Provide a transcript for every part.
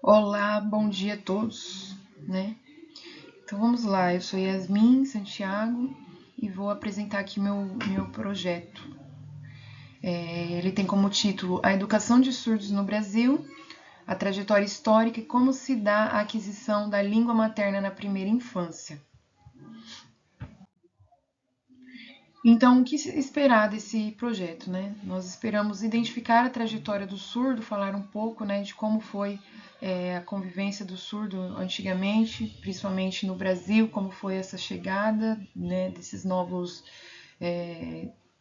Olá, bom dia a todos, né? Então vamos lá, eu sou Yasmin Santiago e vou apresentar aqui meu projeto. Ele tem como título A Educação de Surdos no Brasil, a trajetória histórica e como se dá a aquisição da língua materna na primeira infância. Então, o que esperar desse projeto, né? Nós esperamos identificar a trajetória do surdo, falar um pouco, né, de como foi a convivência do surdo antigamente, principalmente no Brasil, como foi essa chegada, né, desses novos,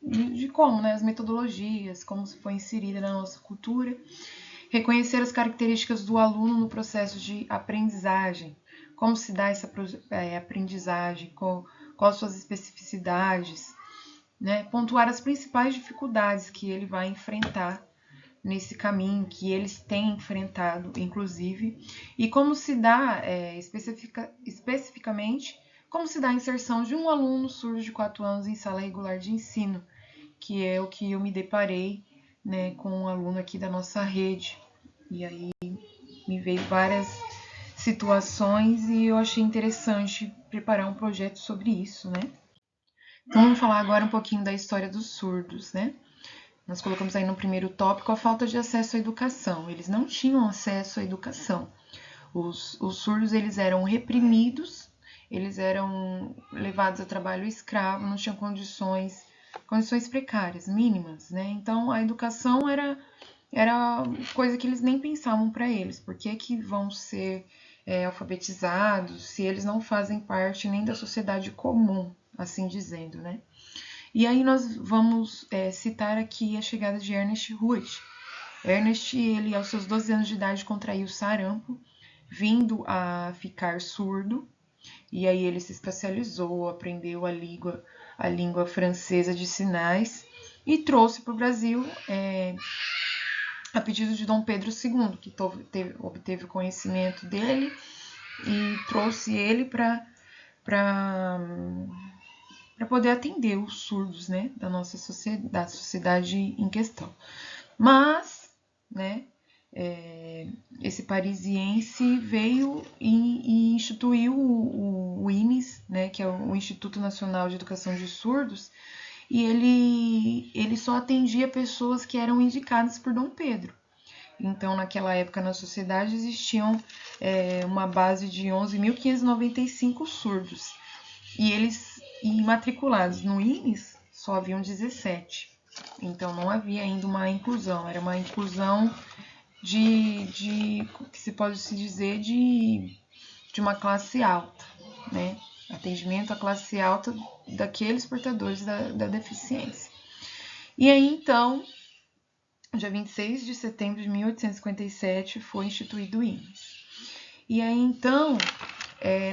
de como, né, as metodologias, como se foi inserida na nossa cultura, reconhecer as características do aluno no processo de aprendizagem, como se dá essa aprendizagem, quais suas especificidades, né, pontuar as principais dificuldades que ele vai enfrentar nesse caminho, que eles têm enfrentado, inclusive, e como se dá especificamente, como se dá a inserção de um aluno surdo de 4 anos em sala regular de ensino, que é o que eu me deparei, né, com um aluno aqui da nossa rede. E aí me veio várias situações e eu achei interessante preparar um projeto sobre isso, né? Então vamos falar agora um pouquinho da história dos surdos, né? Nós colocamos aí no primeiro tópico a falta de acesso à educação. Eles não tinham acesso à educação. Os surdos eles eram reprimidos, eles eram levados a trabalho escravo, não tinham condições precárias, mínimas, né? Então a educação era coisa que eles nem pensavam para eles. Por que vão ser alfabetizados se eles não fazem parte nem da sociedade comum, assim dizendo, né? E aí nós vamos citar aqui a chegada de Ernest Ruth. Ernest, ele aos seus 12 anos de idade contraiu sarampo, vindo a ficar surdo, e aí ele se especializou, aprendeu a língua francesa de sinais e trouxe para o Brasil a pedido de Dom Pedro II, que obteve o conhecimento dele e trouxe ele para poder atender os surdos, né, da nossa sociedade em questão. Mas, né, esse parisiense veio e instituiu o INES, né, que é o Instituto Nacional de Educação de Surdos, e ele só atendia pessoas que eram indicadas por Dom Pedro. Então, naquela época, na sociedade existiam uma base de 11.595 surdos. E eles, matriculados no INES, só haviam 17. Então, não havia ainda uma inclusão. Era uma inclusão que se pode se dizer, de uma classe alta, né? Atendimento à classe alta daqueles portadores da deficiência. E aí, então, dia 26 de setembro de 1857, foi instituído o INES. E aí, então,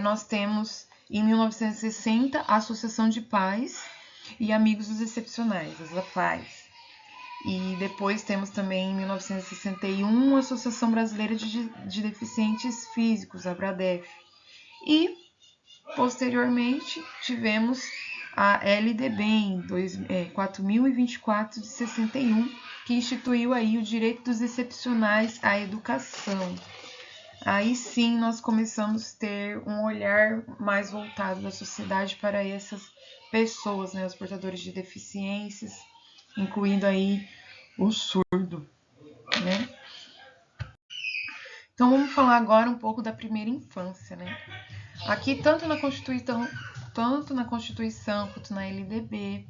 nós temos, em 1960, a Associação de Pais e Amigos dos Excepcionais, as APAES. E depois temos também, em 1961, a Associação Brasileira de Deficientes Físicos, a BRADEF. E, posteriormente, tivemos a LDB, em 4.024 de 61, que instituiu aí o direito dos excepcionais à educação. Aí sim nós começamos a ter um olhar mais voltado da sociedade para essas pessoas, né, os portadores de deficiências, incluindo aí o surdo, né? Então vamos falar agora um pouco da primeira infância, né? Aqui tanto na Constituição quanto na LDB,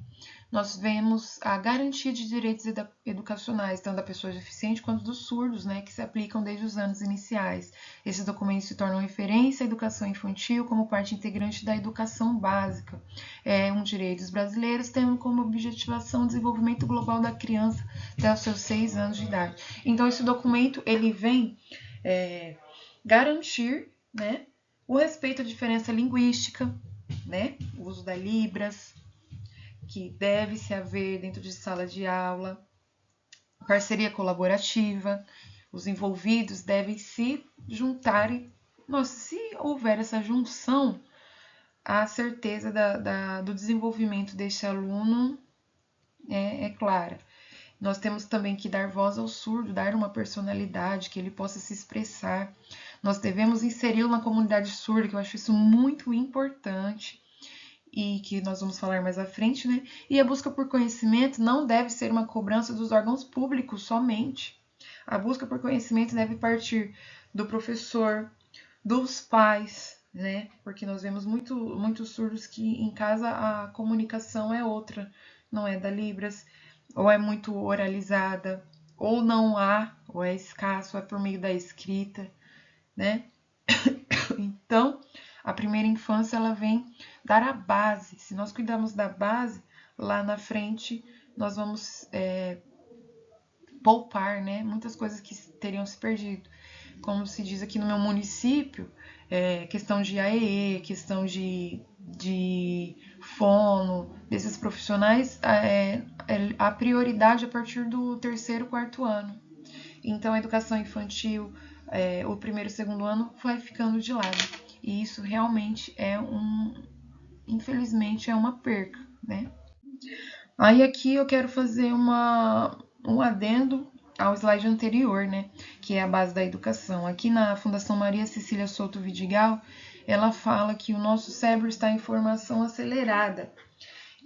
nós vemos a garantia de direitos educacionais, tanto da pessoa deficiente quanto dos surdos, né, que se aplicam desde os anos iniciais. Esses documentos se tornam referência à educação infantil como parte integrante da educação básica. É um direito dos brasileiros, tendo como objetivação o desenvolvimento global da criança até os seus 6 anos de idade. Então, esse documento ele vem garantir, né, o respeito à diferença linguística, né, o uso da Libras, que deve se haver dentro de sala de aula, parceria colaborativa, os envolvidos devem se juntar e, se houver essa junção, a certeza do desenvolvimento deste aluno é clara. Nós temos também que dar voz ao surdo, dar uma personalidade, que ele possa se expressar. Nós devemos inseri-lo na comunidade surda, que eu acho isso muito importante e que nós vamos falar mais à frente, né? E a busca por conhecimento não deve ser uma cobrança dos órgãos públicos somente. A busca por conhecimento deve partir do professor, dos pais, né? Porque nós vemos muitos surdos que em casa a comunicação é outra, não é da Libras, ou é muito oralizada, ou não há, ou é escasso, é por meio da escrita, né? Então, a primeira infância ela vem dar a base. Se nós cuidarmos da base, lá na frente nós vamos poupar, né? Muitas coisas que teriam se perdido. Como se diz aqui no meu município, questão de AEE, questão de fono, desses profissionais, a prioridade a partir do 3º, 4º ano. Então, a educação infantil, o 1º e 2º ano vai ficando de lado. E isso realmente infelizmente, é uma perca, né? Aí aqui eu quero fazer um adendo ao slide anterior, né? Que é a base da educação. Aqui na Fundação Maria Cecília Souto Vidigal, ela fala que o nosso cérebro está em formação acelerada.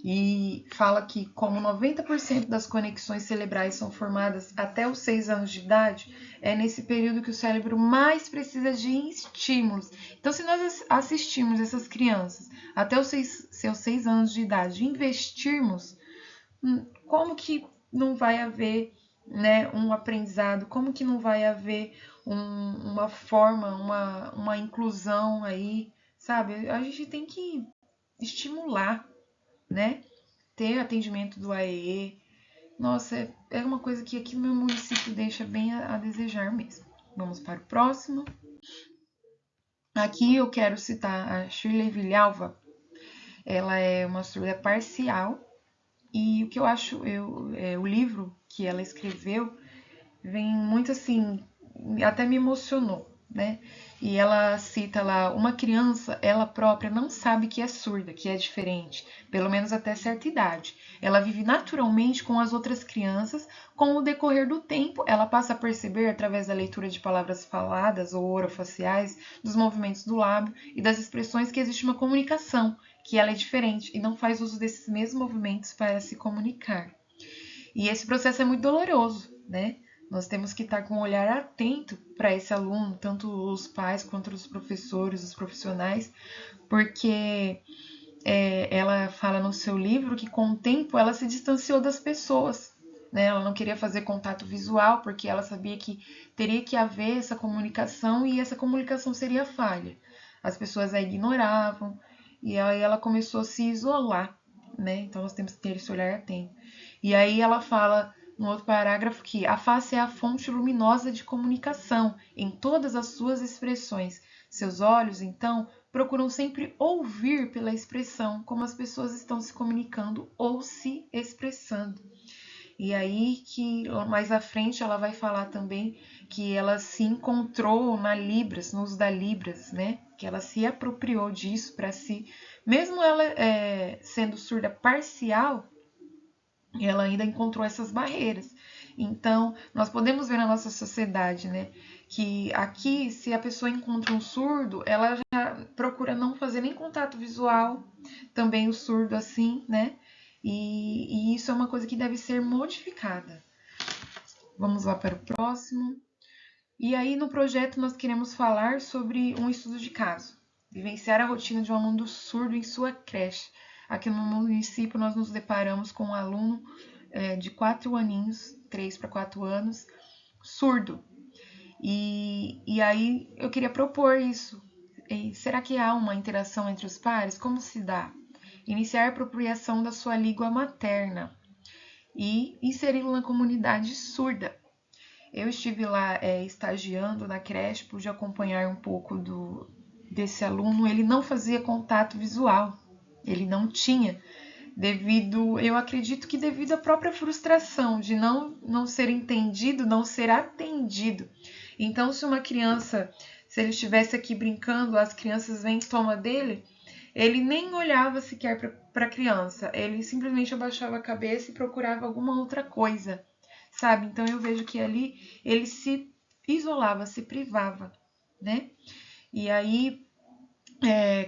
E fala que como 90% das conexões cerebrais são formadas até os 6 anos de idade, é nesse período que o cérebro mais precisa de estímulos. Então, se nós assistirmos essas crianças até os seus 6 anos de idade, investirmos, como que não vai haver, né, um aprendizado? Como que não vai haver uma forma, uma inclusão aí, sabe? A gente tem que estimular, né? Ter atendimento do AEE. Nossa, é uma coisa que aqui no meu município deixa bem a desejar mesmo. Vamos para o próximo. Aqui eu quero citar a Shirley Villalva. Ela é uma surda parcial e o que eu acho, o livro que ela escreveu vem muito assim, até me emocionou, né? E ela cita lá, uma criança, ela própria não sabe que é surda, que é diferente, pelo menos até certa idade. Ela vive naturalmente com as outras crianças, com o decorrer do tempo, ela passa a perceber através da leitura de palavras faladas ou orofaciais, dos movimentos do lábio e das expressões que existe uma comunicação, que ela é diferente e não faz uso desses mesmos movimentos para se comunicar. E esse processo é muito doloroso, né? Nós temos que estar com um olhar atento para esse aluno, tanto os pais quanto os professores, os profissionais, porque ela fala no seu livro que com o tempo ela se distanciou das pessoas, né? Ela não queria fazer contato visual porque ela sabia que teria que haver essa comunicação e essa comunicação seria falha. As pessoas a ignoravam e aí ela começou a se isolar, né? Então nós temos que ter esse olhar atento. E aí ela fala no outro parágrafo que a face é a fonte luminosa de comunicação em todas as suas expressões. Seus olhos, então, procuram sempre ouvir pela expressão como as pessoas estão se comunicando ou se expressando. E aí que mais à frente ela vai falar também que ela se encontrou na Libras, no uso da Libras, né? Que ela se apropriou disso para si. Mesmo ela sendo surda parcial, ela ainda encontrou essas barreiras. Então, nós podemos ver na nossa sociedade, né, que aqui, se a pessoa encontra um surdo, ela já procura não fazer nem contato visual, também o surdo assim, né, e isso é uma coisa que deve ser modificada. Vamos lá para o próximo. E aí, no projeto, nós queremos falar sobre um estudo de caso, vivenciar a rotina de um aluno surdo em sua creche. Aqui no município, nós nos deparamos com um aluno de 4 aninhos, 3 para 4 anos, surdo. E aí eu queria propor isso. Será que há uma interação entre os pares? Como se dá? Iniciar a apropriação da sua língua materna e inseri-lo na comunidade surda. Eu estive lá estagiando na creche, pude acompanhar um pouco desse aluno. Ele não fazia contato visual, ele não tinha, eu acredito que devido à própria frustração de não ser entendido, não ser atendido. Então, se ele estivesse aqui brincando, as crianças vêm e tomam dele, ele nem olhava sequer para a criança, ele simplesmente abaixava a cabeça e procurava alguma outra coisa. sabe? Então eu vejo que ali ele se isolava, se privava, né? E aí,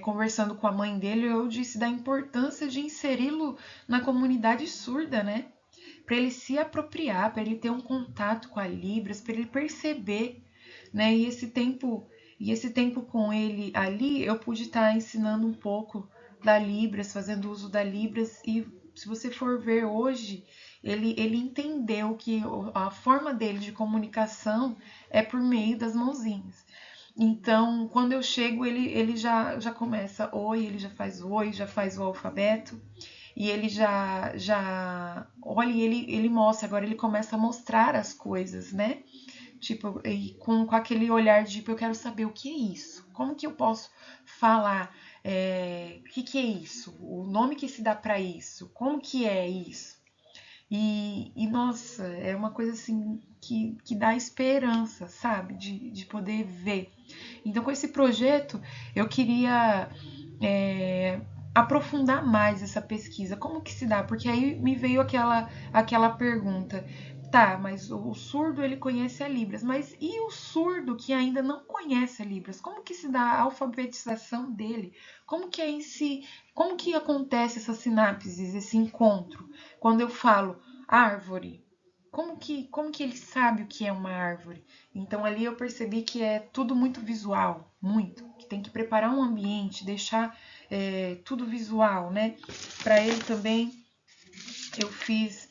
conversando com a mãe dele, eu disse da importância de inseri-lo na comunidade surda, né? Para ele se apropriar, para ele ter um contato com a Libras, para ele perceber, né? E esse tempo com ele ali, eu pude estar ensinando um pouco da Libras, fazendo uso da Libras, e se você for ver hoje, ele entendeu que a forma dele de comunicação é por meio das mãozinhas. Então, quando eu chego, ele já começa oi, ele já faz oi, já faz o alfabeto. E ele olha, e ele mostra, agora ele começa a mostrar as coisas, né? Tipo, e com aquele olhar de, tipo, eu quero saber o que é isso, como que eu posso falar, o que é isso, o nome que se dá para isso, como que é isso. Nossa, é uma coisa assim que dá esperança, sabe? De poder ver. Então, com esse projeto, eu queria aprofundar mais essa pesquisa. Como que se dá? Porque aí me veio aquela pergunta. Tá, mas o surdo ele conhece a Libras, mas e o surdo que ainda não conhece a Libras? Como que se dá a alfabetização dele? Como que é em si, como que acontece essas sinapses, esse encontro? Quando eu falo árvore, como que ele sabe o que é uma árvore? Então ali eu percebi que é tudo muito visual, muito, que tem que preparar um ambiente, deixar tudo visual, né? Para ele também eu fiz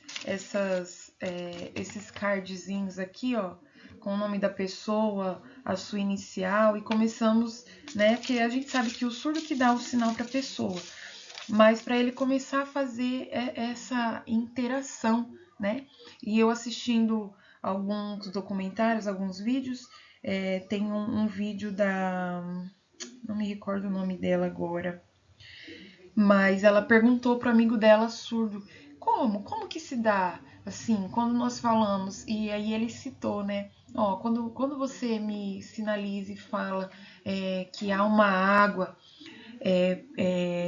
esses cardzinhos aqui, ó, com o nome da pessoa, a sua inicial, e começamos, né? Porque a gente sabe que o surdo que dá o sinal para a pessoa, mas para ele começar a fazer essa interação, né? E eu assistindo alguns documentários, alguns vídeos, tem um vídeo da... não me recordo o nome dela agora, mas ela perguntou pro amigo dela surdo, como que se dá, assim, quando nós falamos, e aí ele citou, né, ó, quando você me sinaliza e fala que há uma água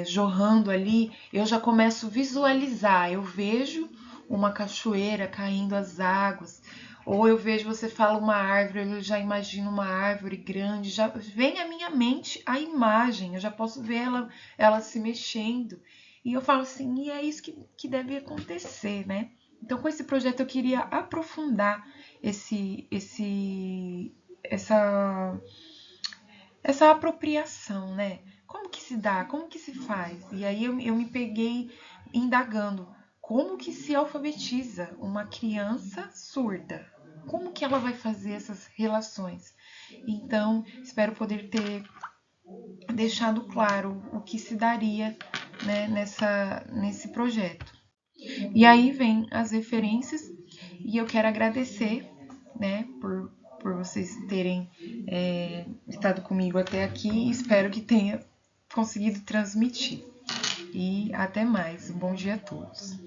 jorrando ali, eu já começo a visualizar, eu vejo uma cachoeira caindo as águas, ou eu vejo você fala uma árvore, eu já imagino uma árvore grande, já vem à minha mente a imagem, eu já posso ver ela se mexendo. E eu falo assim, e é isso que deve acontecer, né? Então, com esse projeto eu queria aprofundar essa apropriação, né? Como que se dá? Como que se faz? E aí eu me peguei indagando. Como que se alfabetiza uma criança surda? Como que ela vai fazer essas relações? Então, espero poder ter deixado claro o que se daria, né, nesse projeto. E aí vem as referências e eu quero agradecer, né, por vocês terem estado comigo até aqui. Espero que tenha conseguido transmitir. E até mais. Um bom dia a todos.